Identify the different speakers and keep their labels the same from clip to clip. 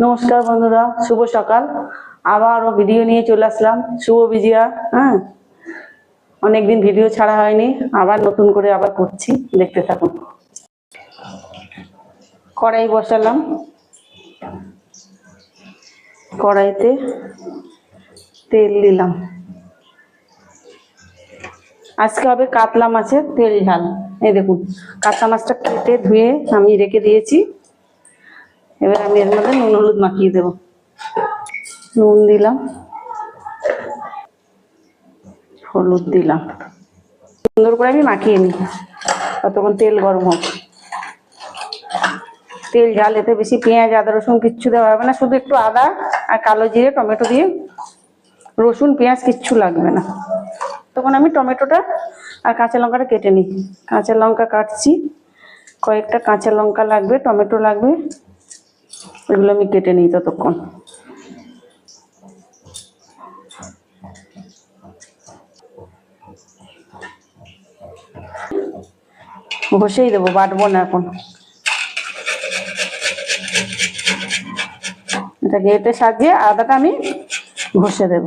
Speaker 1: নমস্কার বন্ধুরা, শুভ সকাল। আবারও ভিডিও নিয়ে চলে আসলাম। শুভ বিজয়া। অনেকদিন ভিডিও ছাড়া হয়নি, আবার নতুন করে আবার করছি, দেখতে থাকুন। কড়াই বসালাম, কড়াইতে তেল দিলাম। আজকে হবে কাতলা মাছের তেল ঝাল। এই দেখুন, কাতলা মাছটা কেটে ধুয়ে আমি রেখে দিয়েছি। এবার আমি এর মধ্যে নুন হলুদ মাখিয়ে দেবো। নুন দিলাম, হলুদ দিলাম, সুন্দর করে আমি মাখিয়ে নিই ততক্ষণ তেল গরম হোক। তেল ঝাল, এতে বেশি পেঁয়াজ আদা রসুন কিচ্ছু দেওয়া হবে না, শুধু একটু আদা আর কালো জিরে টমেটো দিয়ে, রসুন পেঁয়াজ কিচ্ছু লাগবে না। তখন আমি টমেটোটা আর কাঁচা লঙ্কাটা কেটে নিই। কাঁচা লঙ্কা কাটছি, কয়েকটা কাঁচা লঙ্কা লাগবে, টমেটো লাগবে, এগুলো আমি কেটে নিই ততক্ষণ। বসেই দেবো, বাটবো না এখন। এটা গেটে সাজিয়ে আদাটা আমি ঘষে দেব।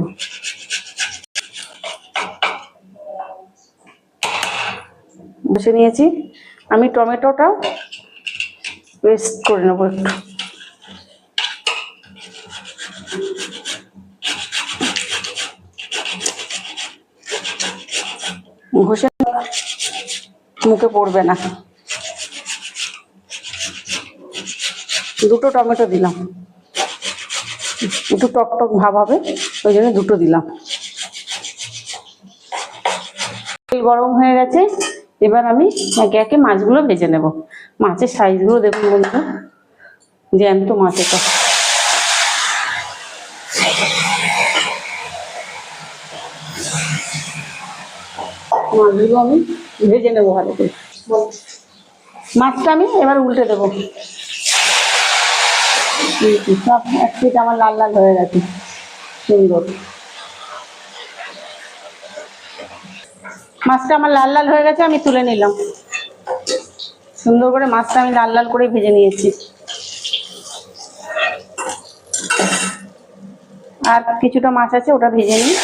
Speaker 1: বসে নিয়েছি, আমি টমেটোটাও পেস্ট করে নেবো একটু। ঘষে মুখে পড়বে না। দুটো টমেটো দিলাম, একটু টক টক ভাব হবে, ওই জন্য দুটো দিলাম। তেল গরম হয়ে গেছে, এবার আমি একে একে মাছগুলো ভেজে নেব। মাছের সাইজগুলো দেখুন বন্ধুরা, জ্যান্ত মাছ এটা। মাছগুলো আমি ভেজে নেবো ভালো করে। মাছটা আমি এবার উল্টে দেবো। সব এক পিঠ আমার লাল লাল হয়ে গেছে, সুন্দর। মাছটা আমার লাল লাল হয়ে গেছে, আমি তুলে নিলাম। সুন্দর করে মাছটা আমি লাল লাল করে ভেজে নিয়েছি। আর কিছুটা মাছ আছে, ওটা ভেজে নিই।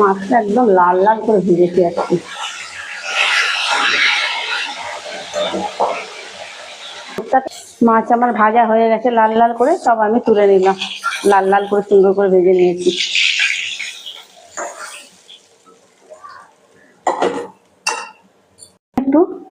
Speaker 1: মাছটা একদম লাল লাল করে ভেজেছি আর কি। মাছ আমার ভাজা হয়ে গেছে লাল লাল করে, সব আমি তুলে নিলাম। লাল লাল করে সুন্দর করে ভেজে নিয়েছি।